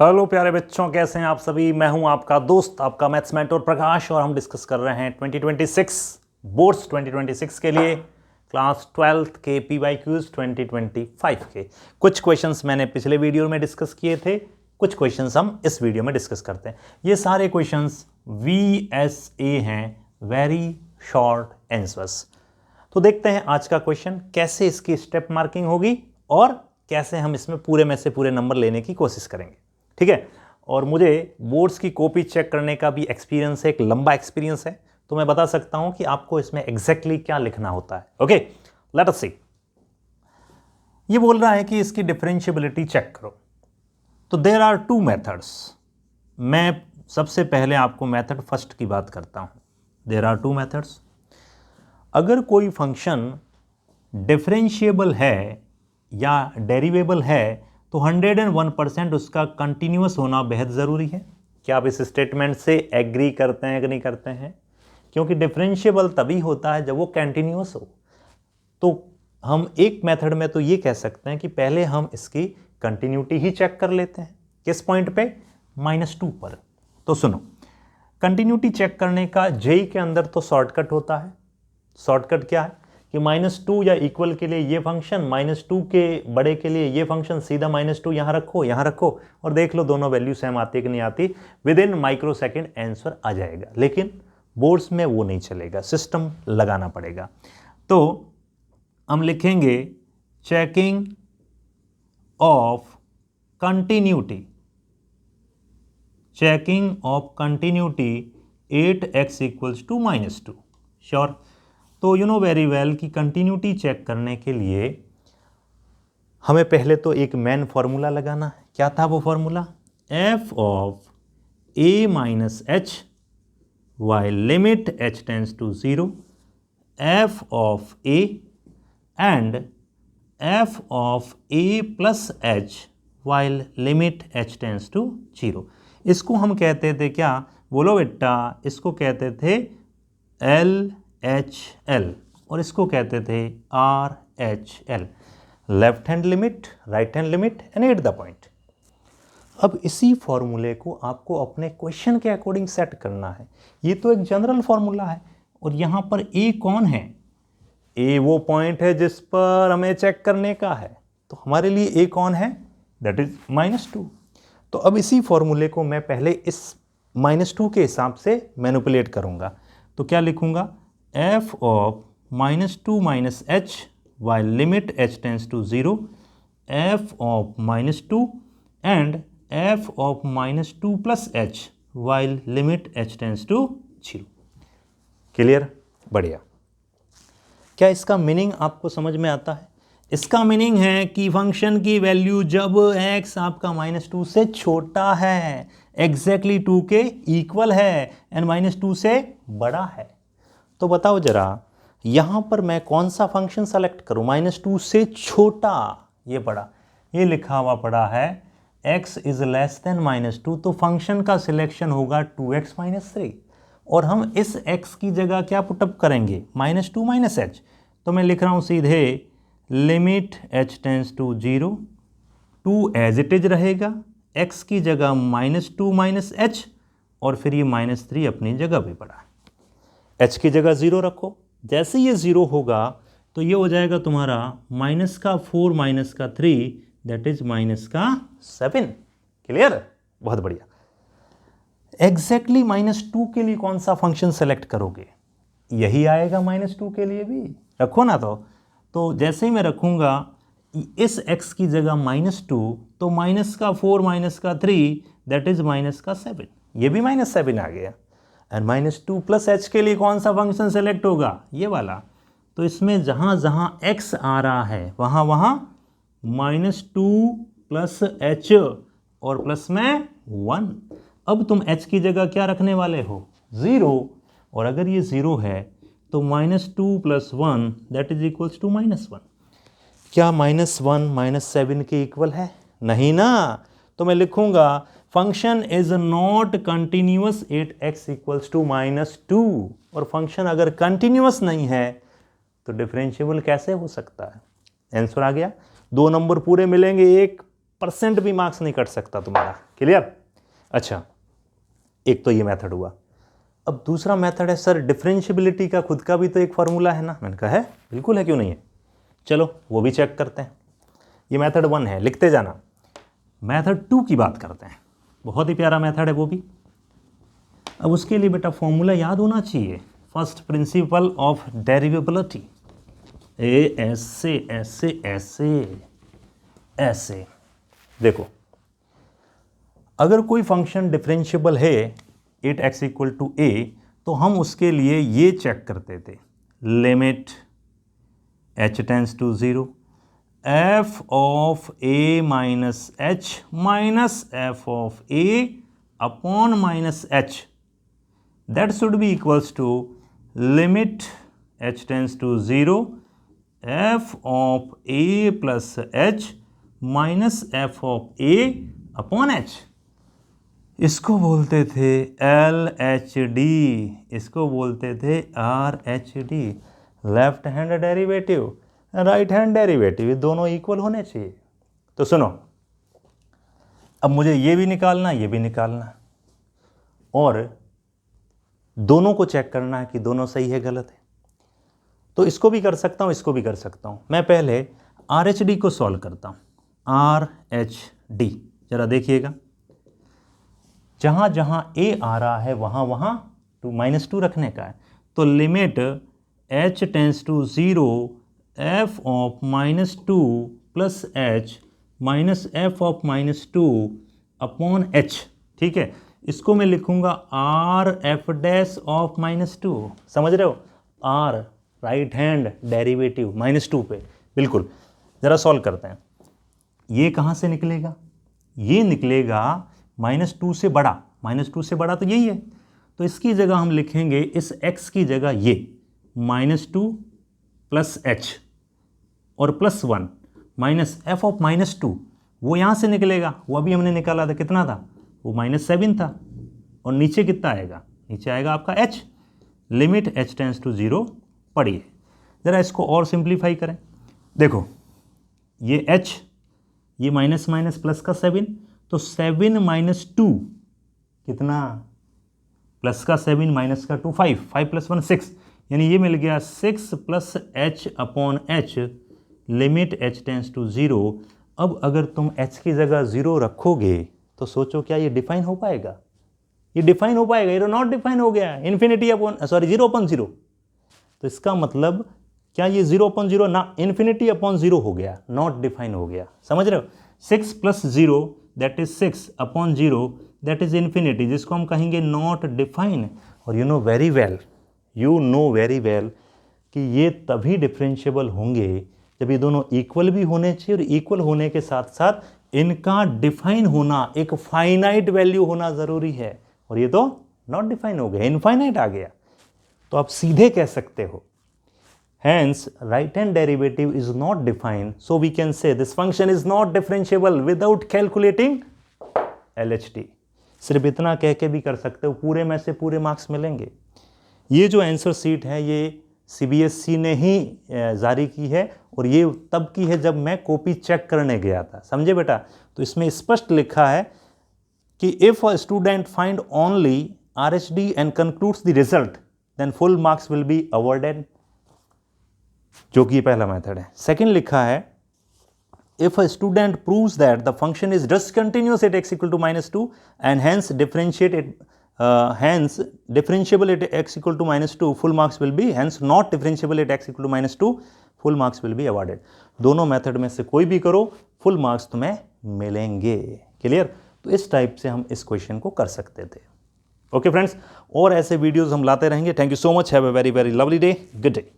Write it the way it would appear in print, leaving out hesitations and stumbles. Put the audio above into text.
Hello प्यारे बच्चों, कैसे हैं आप सभी। मैं हूं आपका दोस्त, आपका मैथ्स मेंटर प्रकाश, और हम डिस्कस कर रहे हैं 2026 बोर्ड्स 2026 के लिए क्लास 12th के PYQs 2025 के कुछ क्वेश्चंस मैंने पिछले वीडियो में डिस्कस किए थे, कुछ क्वेश्चंस हम इस वीडियो में डिस्कस करते हैं। ये सारे क्वेश्चंस VSA हैं, वेरी शॉर्ट आंसर्स। तो देखते हैं आज का क्वेश्चन कैसे इसकी स्टेप मार्किंग होगी और कैसे हम इसमें पूरे में से पूरे नंबर लेने की कोशिश करेंगे, ठीक है। और मुझे बोर्ड्स की कॉपी चेक करने का भी एक्सपीरियंस है, एक लंबा एक्सपीरियंस है, तो मैं बता सकता हूं कि आपको इसमें एग्जैक्टली क्या लिखना होता है। ओके, लेट अस सी। ये बोल रहा है कि इसकी डिफरेंशिएबिलिटी चेक करो। तो देयर आर टू मेथड्स। मैं सबसे पहले आपको मेथड फर्स्ट की बात करता हूं। There are two methods. अगर कोई फंक्शन डिफरेंशिएबल है या डेरिवेबल है तो 101% उसका कंटिन्यूअस होना बेहद ज़रूरी है। क्या आप इस स्टेटमेंट से एग्री करते हैं कि नहीं करते हैं? क्योंकि डिफरेंशिएबल तभी होता है जब वो कंटिन्यूअस हो। तो हम एक मेथड में तो ये कह सकते हैं कि पहले हम इसकी कंटिन्यूटी ही चेक कर लेते हैं। किस पॉइंट पे? -2 पर। तो सुनो, कंटिन्यूटी चेक करने का जेई के अंदर तो शॉर्टकट होता है। शॉर्टकट क्या है कि -2 या इक्वल के लिए ये फंक्शन, -2 के बड़े के लिए ये फंक्शन, सीधा -2 यहाँ रखो और देख लो दोनों वैल्यू सेम आती है कि नहीं आती। Within micro second answer आ जाएगा। लेकिन बोर्ड्स में वो नहीं चलेगा, सिस्टम लगाना पड़ेगा। तो हम लिखेंगे checking of continuity, checking of continuity 8x = -2। Sure. तो यू नो वेरी वेल कि कंटिन्यूटी चेक करने के लिए हमें पहले तो एक मेन फॉर्मूला लगाना है। क्या था वो formula? f of a minus h while limit h tends to 0, f of a and f of a plus h while limit h tends to 0। इसको हम कहते थे क्या? बोलो बेटा। इसको कहते थे LHL और इसको कहते थे RHL, left hand limit, right hand limit and at the point. अब इसी फॉर्मूले को आपको अपने क्वेश्चन के अकॉर्डिंग सेट करना है। ये तो एक जनरल फॉर्मूला है और यहाँ पर A कौन है? A वो पॉइंट है जिस पर हमें चेक करने का है। तो हमारे लिए A कौन है? That is -2। तो अब इसी फॉर्मूले को मैं पहले इस -2 के हिसाब से मैनिपुलेट करूंगा। तो क्या लिखूंगा? f of -2 minus h while limit h tends to 0, f of -2 and f of -2 plus h while limit h tends to 0। Clear? बढ़िया। क्या इसका मीनिंग आपको समझ में आता है? इसका मीनिंग है कि फंक्शन की वैल्यू जब x आपका -2 से छोटा है, एग्जैक्टली 2 के इक्वल है एंड -2 से बड़ा है, तो बताओ जरा यहां पर मैं कौन सा फंक्शन सेलेक्ट करूं? -2 से छोटा, ये बड़ा, ये लिखा हुआ पड़ा है x इज लेस देन -2, तो फंक्शन का सिलेक्शन होगा 2x - 3 और हम इस x की जगह क्या पुटअप करेंगे? -2 - h। तो मैं लिख रहा हूं सीधे limit h tends to 0, 2 as it is रहेगा, x की जगह -2 - h और फिर ये -3 अपनी जगह पे पड़ा। h की जगह 0 रखो। जैसे ये 0 होगा तो ये हो जाएगा तुम्हारा -4 - 3 दैट इज -7। क्लियर? बहुत बढ़िया। एग्जैक्टली -2 के लिए कौन सा फंक्शन सेलेक्ट करोगे? यही आएगा -2 के लिए भी। रखो ना। तो जैसे ही मैं रखूंगा इस x की जगह -2, तो -4 - 3 दैट इज -7। ये भी -7 आ गया। एंड -2 प्लस h के लिए कौन सा फंक्शन सेलेक्ट होगा? ये वाला। तो इसमें जहां जहां x आ रहा है वहां वहां -2 प्लस h और प्लस में 1। अब तुम h की जगह क्या रखने वाले हो? 0। और अगर ये 0 है तो -2 + 1 दैट इज इक्वल्स टू -1। क्या -1 - 7 के इक्वल है? नहीं ना। तो मैं लिखूंगा function is not continuous at x = -2। और फंक्शन अगर कंटिन्यूअस नहीं है तो डिफरेंशिएबल कैसे हो सकता है? आंसर आ गया। 2 नंबर पूरे मिलेंगे, 1 1% भी मार्क्स नहीं कट सकता तुम्हारा। क्लियर? अच्छा, एक तो ये मेथड हुआ। अब दूसरा मेथड है सर डिफरेंशियबिलिटी का खुद का भी तो एक फार्मूला है ना। मैंने कहा है, बिल्कुल है, क्यों नहीं है। चलो वो भी चेक करते हैं। ये मेथड 1 है, लिखते जाना। मेथड 2 की बात करते हैं, बहुत ही प्यारा मेथड है वो भी। अब उसके लिए बेटा फॉर्मूला याद होना चाहिए, फर्स्ट प्रिंसिपल ऑफ डेरिवेबिलिटी। ऐसे ऐसे ऐसे ऐसे देखो, अगर कोई फंक्शन डिफरेंशिएबल है 8x इक्वल टू a, तो हम उसके लिए ये चेक करते थे, limit h tends to 0 f of a minus h minus f of a upon minus h, that should be equals to limit h tends to 0 f of a plus h minus f of a upon h। इसको बोलते थे LHD, इसको बोलते थे RHD, left hand derivative, right hand derivative, दोनों equal होने चाहिए। तो सुनो, अब मुझे ये भी निकालना, ये भी निकालना, और दोनों को चेक करना है कि दोनों सही है गलत है। तो इसको भी कर सकता हूं, इसको भी कर सकता हूं। मैं पहले RHD को सॉल्व करता हूं। RHD जरा देखिएगा, जहां जहां a आ रहा है वहां वहां -2 रखने का है। तो limit h tends to 0 f of -2 plus h minus f of -2 upon h। ठीक है, इसको मैं लिखूंगा आर एफ डैश ऑफ -2। समझ रहे हो, आर राइट हैंड डेरिवेटिव -2 पे, बिल्कुल। ज़रा सॉल्व करते हैं। ये कहाँ से निकलेगा, ये निकलेगा -2 से बड़ा, -2 से बड़ा तो यही है। तो इसकी जगह हम लिखेंगे, इस x की जगह ये -2 प्लस h और प्लस 1 माइनस f ऑफ -2, वो यहाँ से निकलेगा, वो अभी हमने निकाला था, कितना था वो -7 था। और नीचे कितना आएगा, नीचे आएगा आपका h, limit h tends to 0 पढ़िए। ज़रा इसको और सिंप्लीफाई करें, देखो ये h, ये माइनस माइनस प्लस का 7, तो 7 माइनस 2 कितना, प्लस का 7 माइनस का 2 5, 5 प्लस 1 6, यानी ये मिल गया 6 plus h upon h, limit h tends to 0। अब अगर तुम h की जगह 0 रखोगे तो सोचो क्या ये डिफाइन हो पाएगा, ये डिफाइन हो पाएगा, ये तो नॉट डिफाइन हो गया, इन्फिनिटी अपॉन सॉरी 0 अपॉन 0। तो इसका मतलब क्या ये 0 अपॉन 0 ना, इन्फिनिटी अपॉन 0 हो गया, नॉट डिफाइन हो गया। समझ रहे हो, 6 plus 0 that is 6 upon 0 that is infinity, जिसको हम कहेंगे नॉट डिफाइन। और यू नो वेरी वेल कि ये तभी डिफरेंशिएबल होंगे जब ये दोनों इक्वल भी होने चाहिए, और इक्वल होने के साथ साथ इनका डिफाइन होना, एक फाइनाइट वैल्यू होना ज़रूरी है। और ये तो नॉट डिफाइन हो गया, इनफाइनाइट आ गया। तो आप सीधे कह सकते हो, hence right hand derivative is not defined, so we can say this function is not differentiable without calculating LHD। सिर्फ इतना कह के भी कर सकते हो, पूरे में से पूरे मार्क्स मिलेंगे। ये जो आंसर शीट है ये CBSE ने ही जारी की है, और ये तब की है जब मैं कॉपी चेक करने गया था, समझे बेटा। तो इसमें स्पष्ट लिखा है कि if a student find only RHD and concludes the result then full marks will be awarded, जो कि पहला मेथड है। सेकंड लिखा है if a student proves that the function is discontinuous at x equal to -2 and hence differentiable at x equal to -2, full marks will be, hence not differentiable at x equal to -2, full marks will be awarded। दोनों method में से कोई भी करो, full marks तुम्हें मिलेंगे। Clear? तो इस टाइप से हम इस क्वेश्चन को कर सकते थे। ओके फ्रेंड्स, और ऐसे वीडियोस हम लाते रहेंगे। Thank you so much, have a very very lovely day, good day.